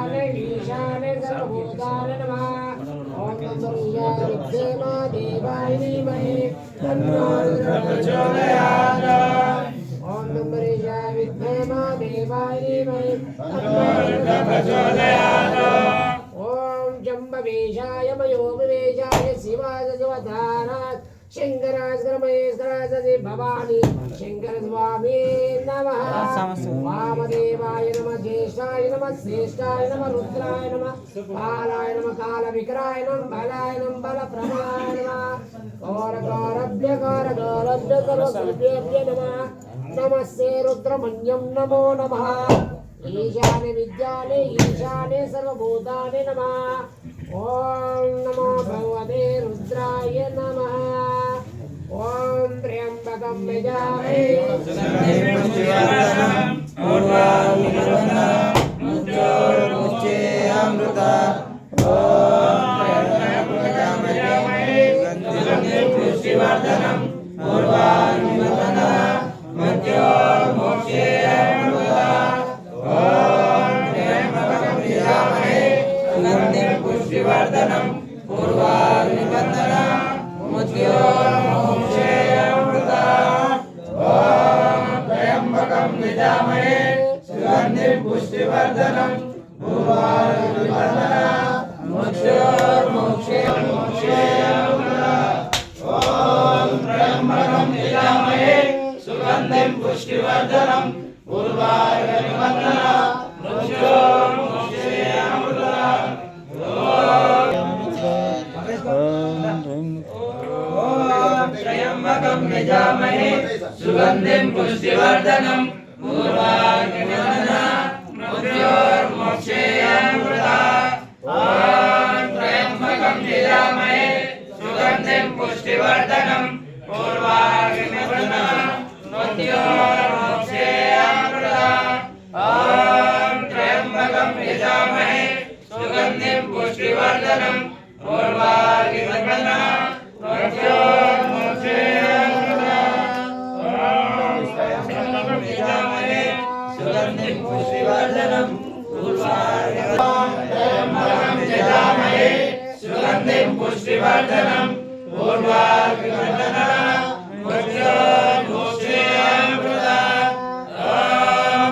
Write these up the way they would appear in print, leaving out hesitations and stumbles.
ईशाने ईशाने सर्वभूताय नमः ओम नमः विद्ये मा देवाय धीमहि तन्नो रुद्रः प्रचोदयात् ओम नमः विद्ये मा देवाय धीमहि तन्नो रुद्रः प्रचोदयात् ओम जम्ब वेशाय मयो विवेशाय शिवाय शिवधारात् शङ्करास्करमहेश्वरासि भवानी शङ्कर स्वामी नमः वामदेवाय नमः ज्येष्ठाय नमः श्रेष्ठाय नमः रुद्राय नमः बालाय नमः कालविक्राय नमः बलाय नमः बलप्रमाय नमः गौरगौरभ्य सर्वभूतेभ्य नमः नमस्ते रुद्रमन्यं नमो नमः ईशाने विद्याने ईशाने सर्वभूताने नमः ओम नमो भगवते रुद्राय नमः ओम त्र्यंबकं यजामहे मुच्चेऽमृता पुष्टिवर्धनम् पूर्वार्निबन्धना मृत्योर्मोक्षेऽमृता ॐ त्र्यम्बकं यजामहे सुगन्धिं पुष्टिवर्धनम् पूर्वार्निबन्धना मृत्योर्मोक्षेऽमृता ॐ त्र्यम्बकं यजामहे सुगन्धिं पुष्टिवर्धनम् पूर्वार्निबन्धना त्र्यम्बकं यजामहे सुगन्धिं पुष्टिवर्धनम् पूर्वार्निबन्धना मृत्योर्मोक्षेऽमृता ॐ त्र्यम्बकं यजामहे सुगन्धिं पुष्टिवर्धनम् पूर्वार्निबन्धना मृत्योर्मोक्षेऽमृता ॐ त्र्यम्बकं यजामहे सुगन्धिं पुष्टिवर्धनम् पूर्वार्निबन्धना सुगन्धिं पुष्टिवर्धनम् यजामहे सुगन्धिं पुष्टिवर्धनम् पूर्वार्निबन्धना मृत्योर्मोक्षेऽमृता ॐ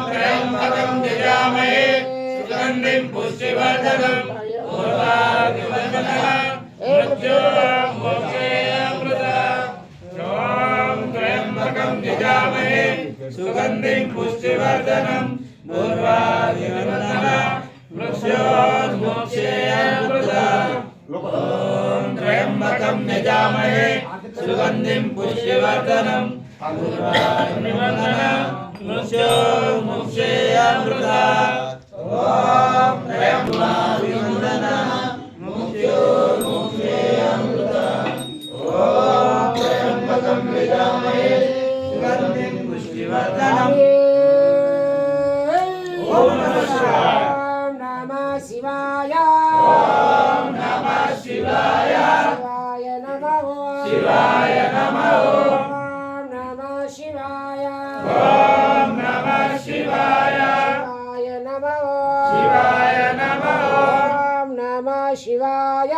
त्र्यम्बकं यजामहे सुगन्धिं पुष्टिवर्धनम् पूर्वार्निबन्धना मृत्योर्मोक्षेऽमृता ॐ त्र्यम्बकं यजामहे सुगन्धिं पुष्टिवर्धनम् पूर्वार्निबन्धना मृत्योर्मोक्षेऽमृता ॐ त्र्यम्बकं यजामहे सुगन्धिं पुष्टिवर्धनम् पूर्वार्निबन्धना मृत्योर्मोक्षेऽमृता ॐ त्र्यम्बकं यजामहे सुगन्धिं पुष्टिवर्धनम् ओम नमः शिवाय ओम नमः शिवाय शिवाय नमः शिवाय नमः ओम नमः शिवाय ओम नमः शिवाय शिवाय नमः शिवाय नमः ओम नमः शिवाय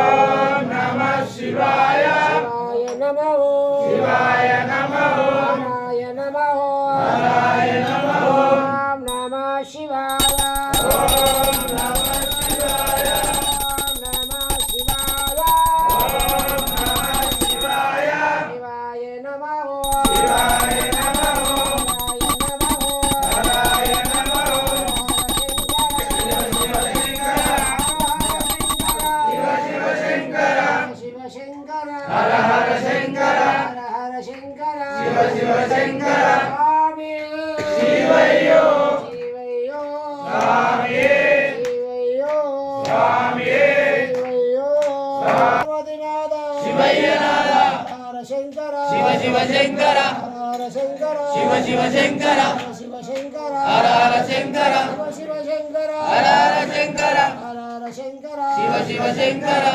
ओम नमः शिवाय शिवाय नमः शिवाय नमः हराय नमः हराय नमः ओम नमः शिवाय ओम नमः शिवाय ओम नमः शिवाय ओम नमः शिवाय शिवाय नमः शिवाय नमः हराय नमः शिव शंकर हर हर शंकर हर हर शंकर शिव शिव शंकर स्वामी शिवयो शिवयो स्वामी शिवयो स्वामी शिवयो पार्वतीनाथ शिवयनाथ हर शंकर शिव शिव शंकर हर शंकर शिव शिव शंकर शिव शंकर हर हर शंकर शिव शंकर हर हर शंकर हर हर शंकर शिव शिव शंकर